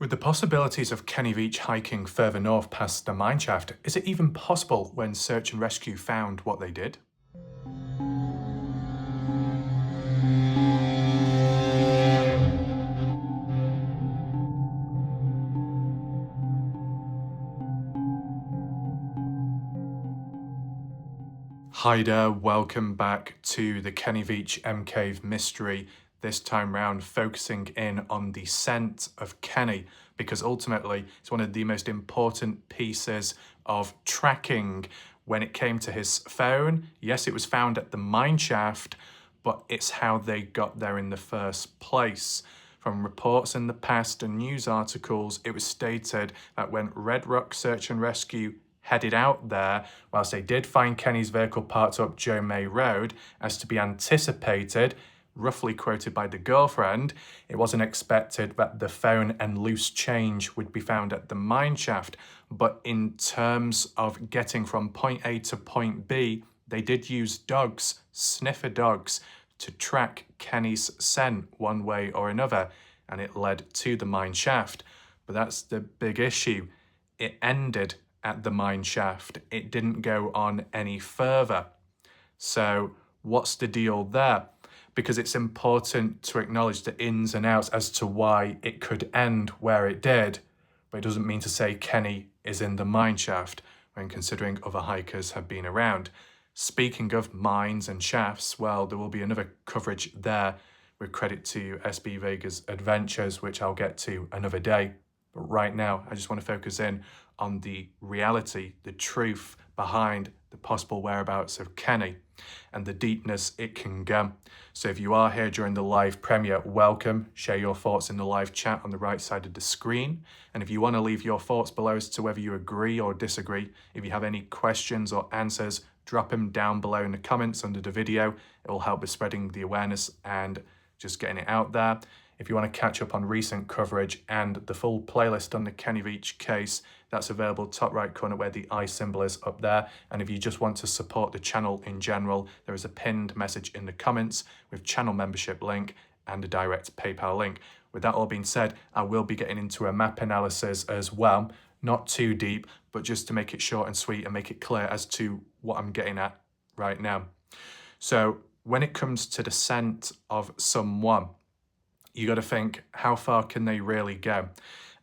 With the possibilities of Kenny Veach hiking further north past the mineshaft, is it even possible when search and rescue found what they did? Hi there, welcome back to the Kenny Veach M Cave mystery, this time round focusing in on the scent of Kenny, because ultimately it's one of the most important pieces of tracking when it came to his phone. Yes, it was found at the mineshaft, but it's how they got there in the first place. From reports in the past and news articles, it was stated that when Red Rock Search and Rescue headed out there, whilst they did find Kenny's vehicle parked up Joe May Road, as to be anticipated, roughly quoted by the girlfriend, it wasn't expected that the phone and loose change would be found at the mineshaft. But in terms of getting from point A to point B, they did use dogs, sniffer dogs, to track Kenny's scent one way or another, and it led to the mineshaft. But that's the big issue. It ended at the mineshaft. It didn't go on any further. So what's the deal there? Because it's important to acknowledge the ins and outs as to why it could end where it did, but it doesn't mean to say Kenny is in the mineshaft when considering other hikers have been around. Speaking of mines and shafts, well, there will be another coverage there with credit to SB Vega's adventures, which I'll get to another day. But right now, I just want to focus in on the reality, the truth behind the possible whereabouts of Kenny and the deepness it can go. So if you are here during the live premiere, welcome. Share your thoughts in the live chat on the right side of the screen. And if you want to leave your thoughts below as to whether you agree or disagree, if you have any questions or answers, drop them down below in the comments under the video. It will help with spreading the awareness and just getting it out there. If you want to catch up on recent coverage and the full playlist on the Kenny Veach case, that's available top right corner where the I symbol is up there. And if you just want to support the channel in general, there is a pinned message in the comments with channel membership link and a direct PayPal link. With that all being said, I will be getting into a map analysis as well. Not too deep, but just to make it short and sweet and make it clear as to what I'm getting at right now. So when it comes to the scent of someone, you got to think, how far can they really go?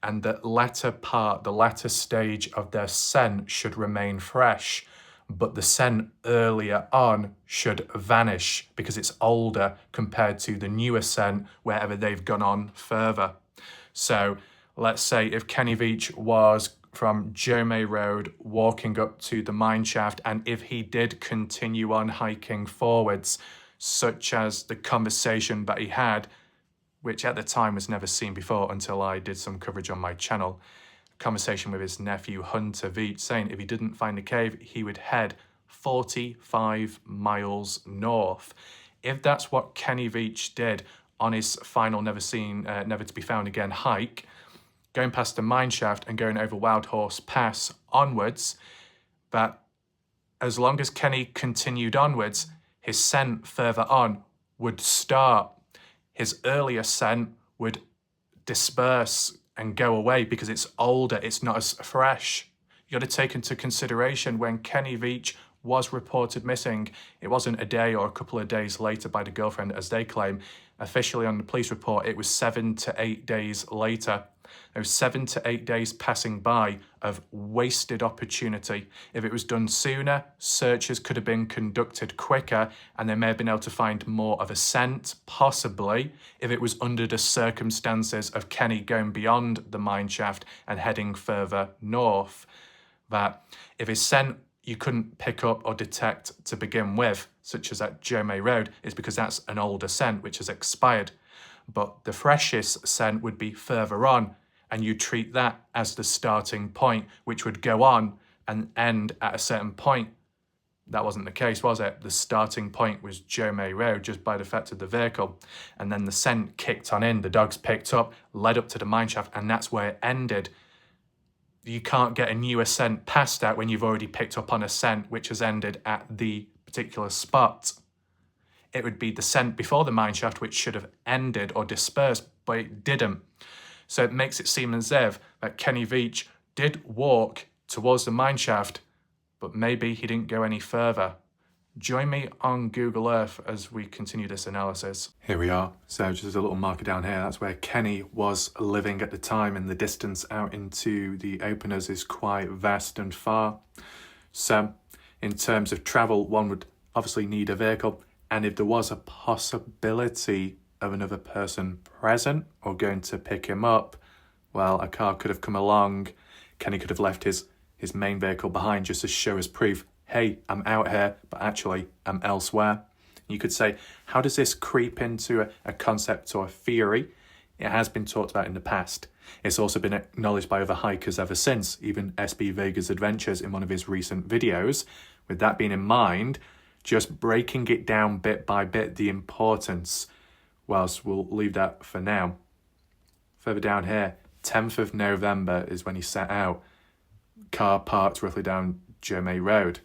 And the latter stage of their scent should remain fresh, but the scent earlier on should vanish because it's older compared to the newer scent wherever they've gone on further. So let's say if Kenny Veach was from Joe May Road walking up to the mineshaft, and if he did continue on hiking forwards, such as the conversation that he had, which at the time was never seen before until I did some coverage on my channel, a conversation with his nephew Hunter Veach saying if he didn't find a cave, he would head 45 miles north. If that's what Kenny Veach did on his final never to be found again hike, going past the mineshaft and going over Wild Horse Pass onwards, that as long as Kenny continued onwards, his scent further on would start. His earlier scent would disperse and go away because it's older, it's not as fresh. You got to take into consideration when Kenny Veach was reported missing, it wasn't a day or a couple of days later by the girlfriend as they claim. Officially on the police report, it was 7 to 8 days later. There was 7 to 8 days passing by of wasted opportunity. If it was done sooner, searches could have been conducted quicker and they may have been able to find more of a scent, possibly, if it was under the circumstances of Kenny going beyond the mineshaft and heading further north. That if his scent you couldn't pick up or detect to begin with, such as at Joe May Road, is because that's an older scent which has expired. But the freshest scent would be further on, and you treat that as the starting point, which would go on and end at a certain point. That wasn't the case, was it? The starting point was Joe May Road, just by the fact of the vehicle. And then the scent kicked on in, the dogs picked up, led up to the mineshaft, and that's where it ended. You can't get a newer scent past that when you've already picked up on a scent which has ended at the particular spot. It would be the scent before the mineshaft which should have ended or dispersed, but it didn't. So it makes it seem as if that Kenny Veach did walk towards the mine shaft, but maybe he didn't go any further. Join me on Google Earth as we continue this analysis. Here we are. So just a little marker down here. That's where Kenny was living at the time, and the distance out into the openers is quite vast and far. So in terms of travel, one would obviously need a vehicle. And if there was a possibility of another person present or going to pick him up, well, a car could have come along. Kenny could have left his main vehicle behind just to show as proof, hey, I'm out here, but actually I'm elsewhere. You could say, how does this creep into a concept or a theory? It has been talked about in the past. It's also been acknowledged by other hikers ever since, even SB Vega's Adventures in one of his recent videos. With that being in mind, just breaking it down bit by bit, the importance, whilst we'll leave that for now. Further down here, 10th of November is when he set out. Car parked roughly down Germay Road.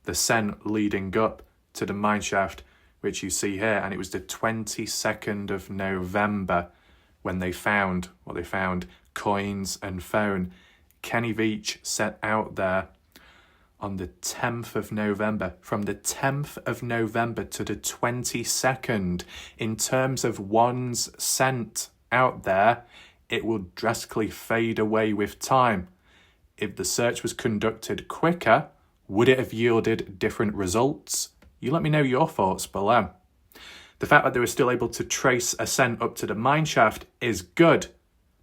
The scent leading up to the mine shaft, which you see here, and it was the 22nd of November when they found coins and phone. Kenny Veach set out there on the 10th of November. From the 10th of November to the 22nd, in terms of one's scent out there, it will drastically fade away with time. If the search was conducted quicker, would it have yielded different results? You let me know your thoughts below. The fact that they were still able to trace a scent up to the mine shaft is good,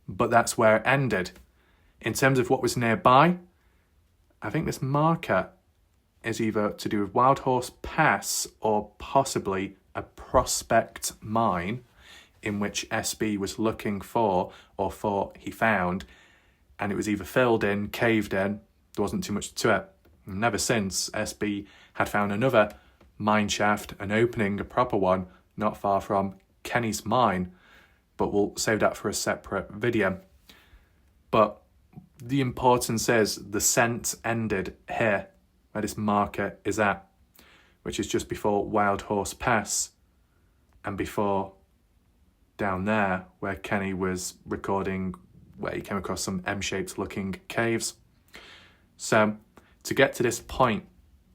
but that's where it ended. In terms of what was nearby, I think this marker is either to do with Wild Horse Pass or possibly a prospect mine in which SB was looking for or thought he found, and it was either filled in, caved in, there wasn't too much to it. And ever since, SB had found another mine shaft, an opening, a proper one, not far from Kenny's mine, but we'll save that for a separate video. But the importance is the scent ended here, where this marker is at, which is just before Wild Horse Pass and before down there where Kenny was recording, where he came across some M-shaped looking caves. So to get to this point,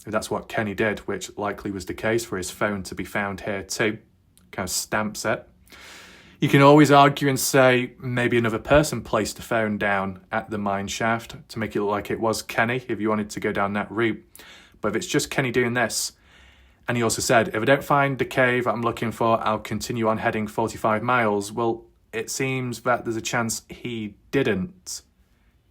if that's what Kenny did, which likely was the case for his phone to be found here too, kind of stamps it. You can always argue and say maybe another person placed the phone down at the mine shaft to make it look like it was Kenny if you wanted to go down that route. But if it's just Kenny doing this, and he also said, if I don't find the cave I'm looking for, I'll continue on heading 45 miles. Well, it seems that there's a chance he didn't.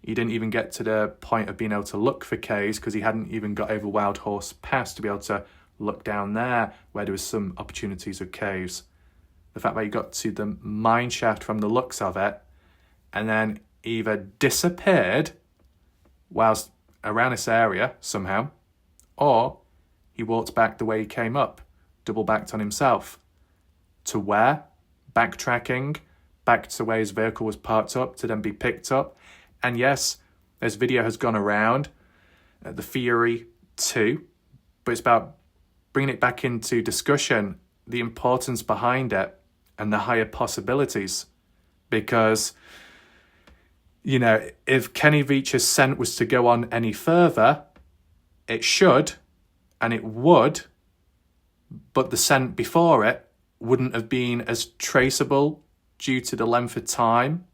He didn't even get to the point of being able to look for caves because he hadn't even got over Wild Horse Pass to be able to look down there where there was some opportunities of caves. The fact that he got to the mine shaft from the looks of it and then either disappeared whilst around this area somehow, or he walked back the way he came up, double-backed on himself. To where? Backtracking, back to where his vehicle was parked up to then be picked up. And yes, this video has gone around, the theory too, but it's about bringing it back into discussion, the importance behind it and the higher possibilities. Because, you know, if Kenny Veach's scent was to go on any further, it should and it would, but the scent before it wouldn't have been as traceable due to the length of time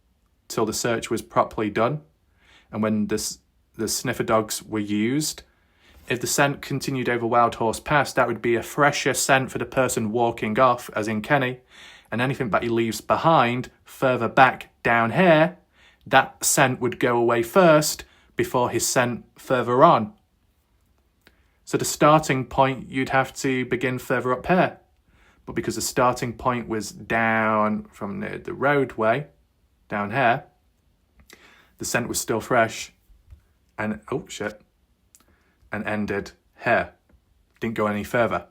till the search was properly done and when the sniffer dogs were used. If the scent continued over Wild Horse Pass, that would be a fresher scent for the person walking off, as in Kenny, and anything that he leaves behind further back down here, that scent would go away first before his scent further on. So the starting point, you'd have to begin further up here. But because the starting point was down from the roadway, down here, the scent was still fresh and, and ended here. Didn't go any further.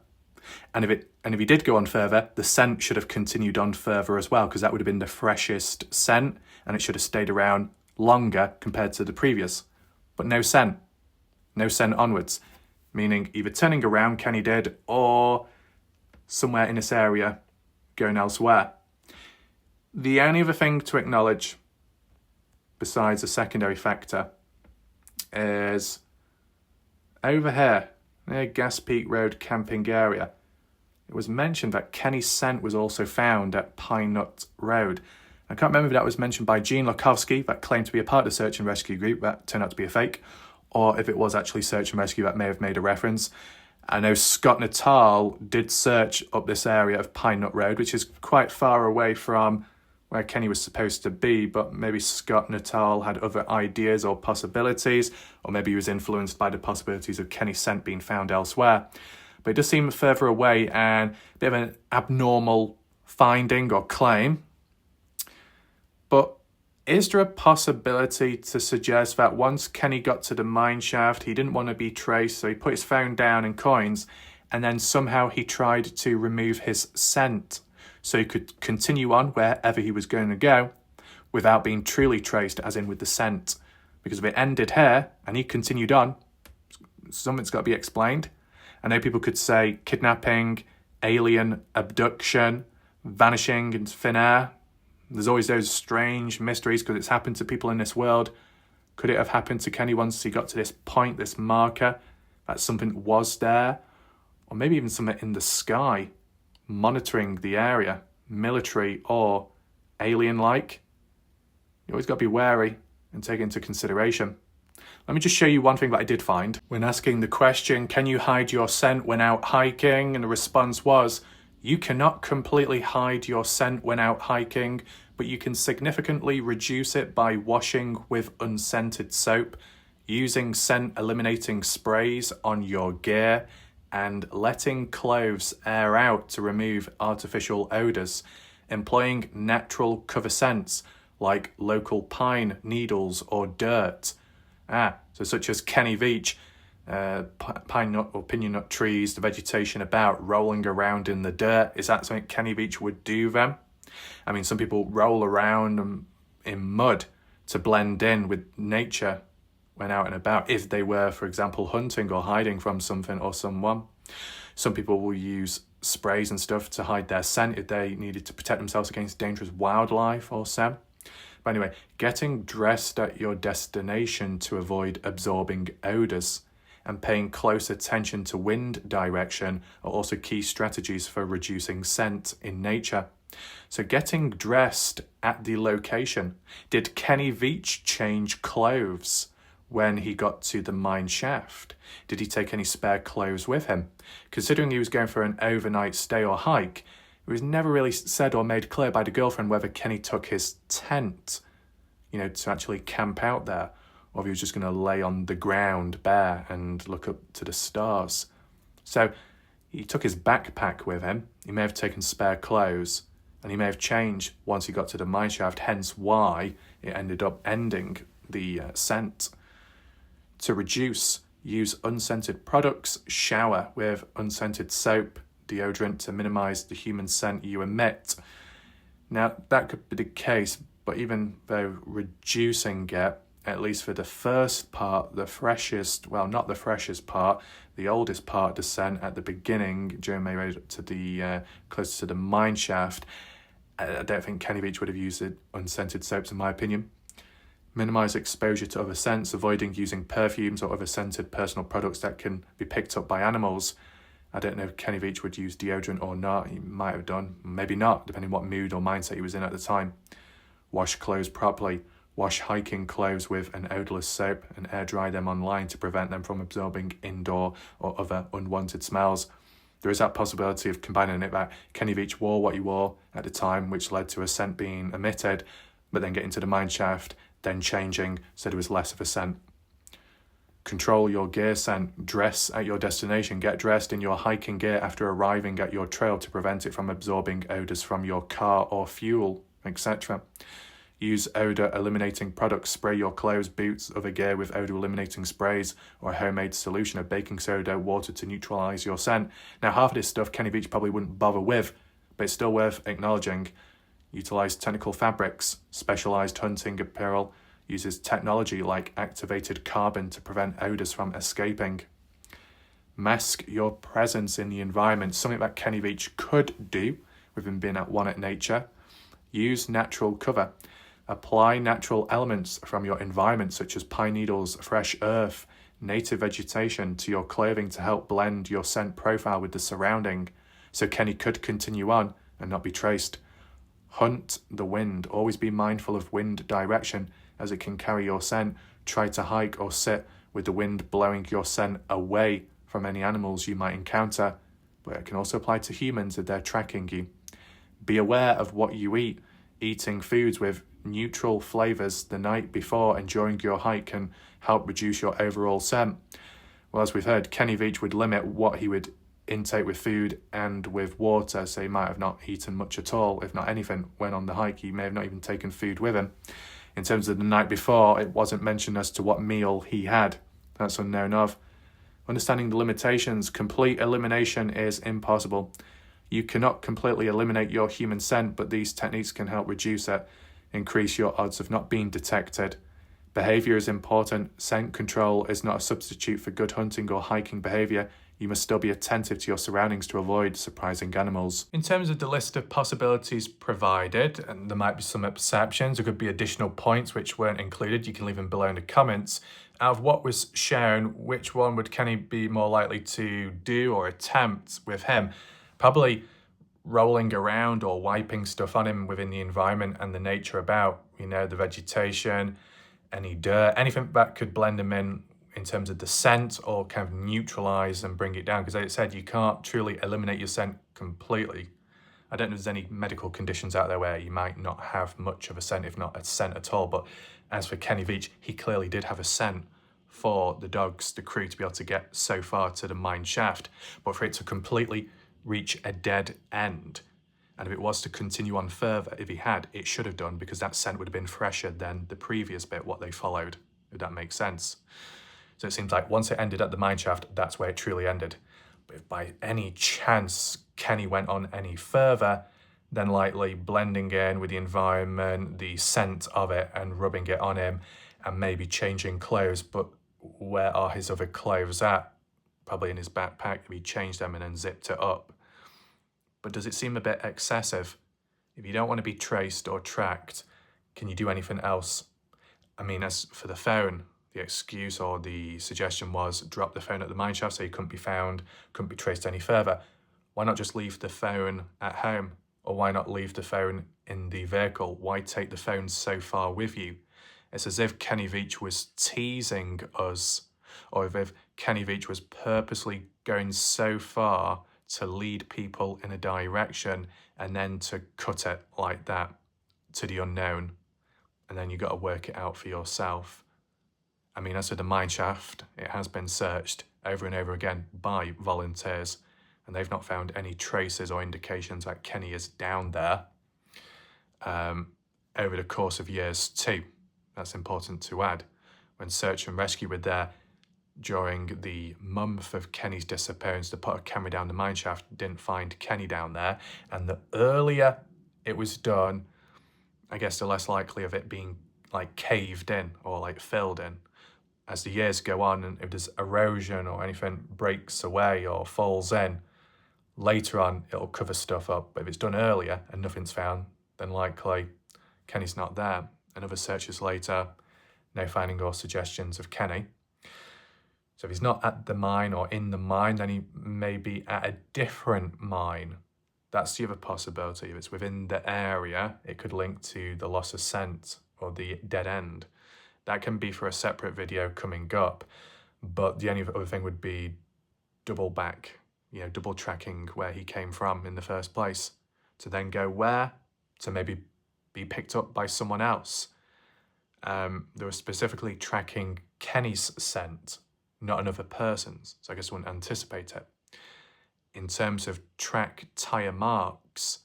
And if he did go on further, the scent should have continued on further as well, because that would have been the freshest scent and it should have stayed around longer compared to the previous. But no scent onwards, meaning either turning around, Kenny did, or somewhere in this area going elsewhere. The only other thing to acknowledge besides a secondary factor, is over here, near Gas Peak Road camping area. It was mentioned that Kenny's scent was also found at Pine Nut Road. I can't remember if that was mentioned by Gene Lokowski, that claimed to be a part of the search and rescue group, that turned out to be a fake, or if it was actually search and rescue that may have made a reference. I know Scott Natal did search up this area of Pine Nut Road, which is quite far away from where Kenny was supposed to be, but maybe Scott Natal had other ideas or possibilities, or maybe he was influenced by the possibilities of Kenny's scent being found elsewhere. But it does seem further away and a bit of an abnormal finding or claim. But is there a possibility to suggest that once Kenny got to the mine shaft, he didn't want to be traced, so he put his phone down and coins, and then somehow he tried to remove his scent so he could continue on wherever he was going to go without being truly traced, as in with the scent? Because if it ended here and he continued on, something's got to be explained. I know people could say kidnapping, alien abduction, vanishing into thin air. There's always those strange mysteries because it's happened to people in this world. Could it have happened to Kenny once he got to this point, this marker, that something was there? Or maybe even something in the sky, monitoring the area, military or alien-like? You always got to be wary and take it into consideration. Let me just show you one thing that I did find. When asking the question, can you hide your scent when out hiking? And the response was, you cannot completely hide your scent when out hiking, but you can significantly reduce it by washing with unscented soap, using scent eliminating sprays on your gear, and letting clothes air out to remove artificial odours, employing natural cover scents like local pine needles or dirt. So such as Kenny Veach, pine nut or pinion nut trees, the vegetation about rolling around in the dirt. Is that something Kenny Veach would do then? I mean, some people roll around in mud to blend in with nature when out and about, if they were, for example, hunting or hiding from something or someone. Some people will use sprays and stuff to hide their scent if they needed to protect themselves against dangerous wildlife or so. But anyway, getting dressed at your destination to avoid absorbing odours and paying close attention to wind direction are also key strategies for reducing scent in nature. So getting dressed at the location. Did Kenny Veach change clothes when he got to the mine shaft? Did he take any spare clothes with him? Considering he was going for an overnight stay or hike, it was never really said or made clear by the girlfriend whether Kenny took his tent, to actually camp out there, or if he was just going to lay on the ground bare and look up to the stars. So he took his backpack with him. He may have taken spare clothes, and he may have changed once he got to the mine shaft, hence why it ended up ending the scent. To reduce, use unscented products, shower with unscented soap, deodorant to minimise the human scent you emit. Now, that could be the case, but even though reducing it, at least for the first part, the freshest, well, not the freshest part, the oldest part of the scent at the beginning, during my road to the, closer to the mine shaft, I don't think Kenny Veach would have used unscented soaps, in my opinion. Minimise exposure to other scents, avoiding using perfumes or other scented personal products that can be picked up by animals. I don't know if Kenny Veach would use deodorant or not. He might have done, maybe not, depending what mood or mindset he was in at the time. Wash clothes properly. Wash hiking clothes with an odourless soap and air dry them online to prevent them from absorbing indoor or other unwanted smells. There is that possibility of combining it that Kenny Veach wore what he wore at the time, which led to a scent being emitted, but then getting to the mine shaft, then changing so there was less of a scent. Control your gear scent. Dress at your destination. Get dressed in your hiking gear after arriving at your trail to prevent it from absorbing odours from your car or fuel, etc. Use odour-eliminating products. Spray your clothes, boots, other gear with odour-eliminating sprays or a homemade solution of baking soda, water to neutralise your scent. Now, half of this stuff Kenny Veach probably wouldn't bother with, but it's still worth acknowledging. Utilise technical fabrics. Specialised hunting apparel uses technology like activated carbon to prevent odours from escaping. Mask your presence in the environment, something that Kenny Veach could do with him being at one at nature. Use natural cover. Apply natural elements from your environment, such as pine needles, fresh earth, native vegetation, to your clothing to help blend your scent profile with the surrounding, so Kenny could continue on and not be traced. Hunt the wind. Always be mindful of wind direction, as it can carry your scent. Try to hike or sit with the wind blowing your scent away from any animals you might encounter, but it can also apply to humans if they're tracking you. Be aware of what you eat. Eating foods with neutral flavours the night before and during your hike can help reduce your overall scent. Well, as we've heard, Kenny Veach would limit what he would intake with food and with water, so he might have not eaten much at all, if not anything, when on the hike. He may have not even taken food with him. In terms of the night before, it wasn't mentioned as to what meal he had. That's unknown of. Understanding the limitations. Complete elimination is impossible. You cannot completely eliminate your human scent, but these techniques can help reduce it, increase your odds of not being detected. Behaviour is important. Scent control is not a substitute for good hunting or hiking behaviour. You must still be attentive to your surroundings to avoid surprising animals. In terms of the list of possibilities provided, and there might be some exceptions, there could be additional points which weren't included. You can leave them below in the comments. Out of what was shown, which one would Kenny be more likely to do or attempt with him? Probably rolling around or wiping stuff on him within the environment and the nature about, the vegetation, any dirt, anything that could blend him in terms of the scent or kind of neutralize and bring it down. Because as I said, you can't truly eliminate your scent completely. I don't know if there's any medical conditions out there where you might not have much of a scent, if not a scent at all. But as for Kenny Veach, he clearly did have a scent for the dogs, the crew, to be able to get so far to the mine shaft. But for it to completely reach a dead end, and if it was to continue on further, if he had, it should have done, because that scent would have been fresher than the previous bit, what they followed, if that makes sense. So it seems like once it ended at the mine shaft, that's where it truly ended. But if by any chance Kenny went on any further, then likely blending in with the environment, the scent of it, and rubbing it on him, and maybe changing clothes. But where are his other clothes at? Probably in his backpack, if he changed them and then zipped it up. But does it seem a bit excessive? If you don't want to be traced or tracked, can you do anything else? I mean, as for the phone, the excuse or the suggestion was drop the phone at the mine shaft so you couldn't be found, couldn't be traced any further. Why not just leave the phone at home? Or why not leave the phone in the vehicle? Why take the phone so far with you? It's as if Kenny Veach was teasing us, or if Kenny Veach was purposely going so far to lead people in a direction and then to cut it like that to the unknown. And then you got to work it out for yourself. I mean, as for the mine shaft, it has been searched over and over again by volunteers, and they've not found any traces or indications that Kenny is down there over the course of years too. That's important to add. When search and rescue were there during the month of Kenny's disappearance, they put a camera down the mine shaft, didn't find Kenny down there, and the earlier it was done, I guess the less likely of it being like caved in or like filled in. As the years go on, and if there's erosion or anything breaks away or falls in, later on it'll cover stuff up. But if it's done earlier and nothing's found, then likely Kenny's not there. Another searches later, no finding or suggestions of Kenny. So if he's not at the mine or in the mine, then he may be at a different mine. That's the other possibility. If it's within the area, it could link to the loss of scent or the dead end. That can be for a separate video coming up. But the only other thing would be double tracking where he came from in the first place, to then go where, to maybe be picked up by someone else. They were specifically tracking Kenny's scent, not another person's, so I guess I wouldn't anticipate it. In terms of track tyre marks,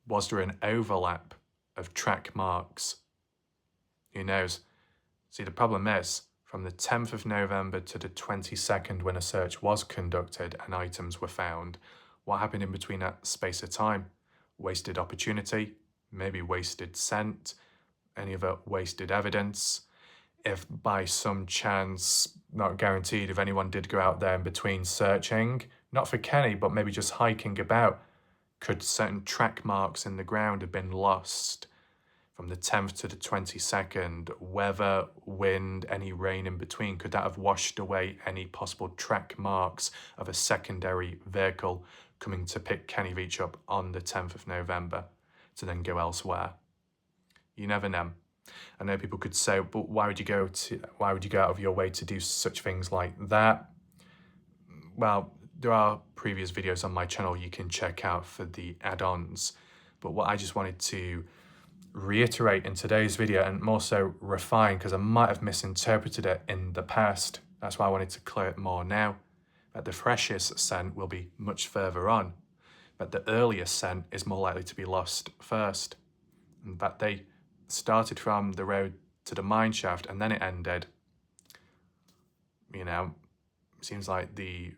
was there an overlap of track marks? Who knows? See, the problem is, from the 10th of November to the 22nd, when a search was conducted and items were found, what happened in between that space of time? Wasted opportunity, maybe wasted scent, any other wasted evidence. If by some chance, not guaranteed, if anyone did go out there in between searching, not for Kenny, but maybe just hiking about, could certain track marks in the ground have been lost from the 10th to the 22nd, weather, wind, any rain in between, could that have washed away any possible track marks of a secondary vehicle coming to pick Kenny Veach up on the 10th of November to then go elsewhere? You never know. I know people could say, but why would you go out of your way to do such things like that? Well, there are previous videos on my channel you can check out for the add-ons, but what I just wanted to reiterate in today's video, and more so refine, because I might have misinterpreted it in the past, that's why I wanted to clear it more now, that the freshest scent will be much further on, but the earliest scent is more likely to be lost first, and that they started from the road to the mine shaft and then it ended. You know, seems like the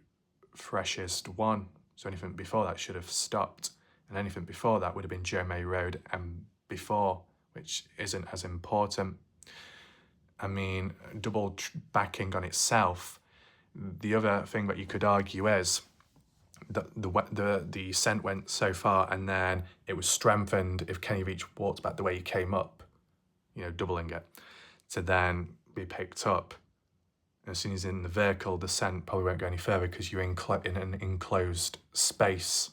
freshest one, so anything before that should have stopped, and anything before that would have been Joe May Road and before, which isn't as important. I mean, double backing on itself, the other thing that you could argue is that the scent went so far and then it was strengthened if Kenny Veach walked back the way he came up, you know, doubling it, to then be picked up. As soon as he's in the vehicle, the scent probably won't go any further because you're in an enclosed space.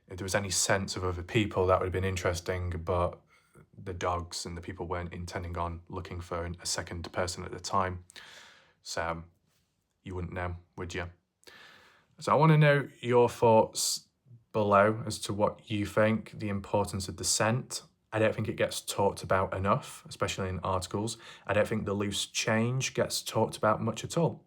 If there was any sense of other people, that would have been interesting, but the dogs and the people weren't intending on looking for a second person at the time. So you wouldn't know, would you? So I want to know your thoughts below as to what you think, the importance of the scent. I don't think it gets talked about enough, especially in articles. I don't think the loose change gets talked about much at all.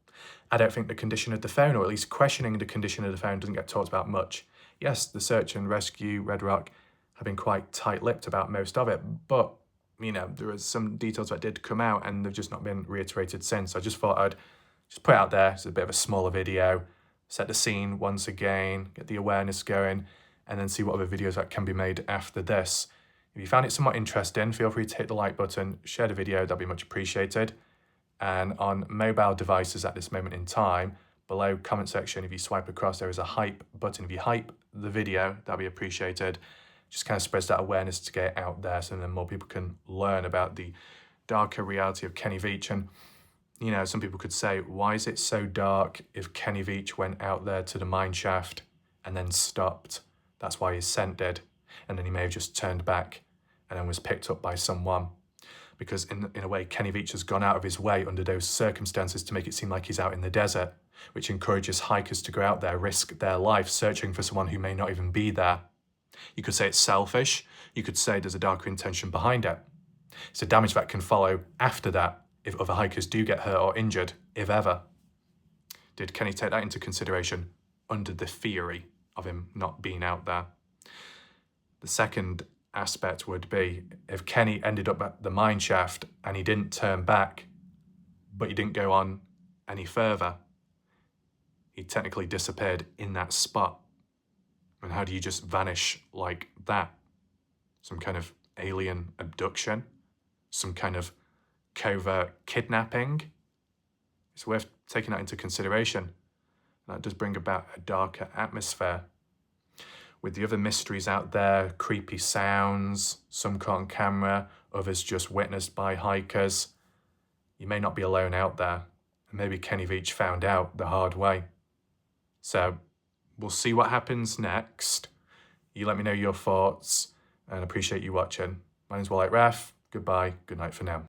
I don't think the condition of the phone, or at least questioning the condition of the phone, doesn't get talked about much. Yes, the search and rescue, Red Rock, have been quite tight-lipped about most of it, but, you know, there are some details that did come out and they've just not been reiterated since. I just thought I'd just put it out there. It's a bit of a smaller video, set the scene once again, get the awareness going, and then see what other videos that can be made after this. If you found it somewhat interesting, feel free to hit the like button, share the video, that'd be much appreciated. And on mobile devices at this moment in time, below comment section, if you swipe across, there is a hype button. If you hype the video, that'd be appreciated. Just kind of spreads that awareness to get out there so then more people can learn about the darker reality of Kenny Veach. And, you know, some people could say, why is it so dark if Kenny Veach went out there to the mine shaft and then stopped? That's why his scent did. And then he may have just turned back and then was picked up by someone. Because in a way, Kenny Veach has gone out of his way under those circumstances to make it seem like he's out in the desert, which encourages hikers to go out there, risk their life, searching for someone who may not even be there. You could say it's selfish. You could say there's a darker intention behind it. It's a damage that can follow after that if other hikers do get hurt or injured, if ever. Did Kenny take that into consideration under the theory of him not being out there? The second aspect would be if Kenny ended up at the mine shaft and he didn't turn back, but he didn't go on any further, he technically disappeared in that spot. And how do you just vanish like that? Some kind of alien abduction? Some kind of covert kidnapping? It's worth taking that into consideration. That does bring about a darker atmosphere. With the other mysteries out there, creepy sounds, some caught on camera, others just witnessed by hikers, you may not be alone out there. And maybe Kenny Veach found out the hard way. So we'll see what happens next. You let me know your thoughts and appreciate you watching. My name's Wallite Ref. Goodbye. Good night for now.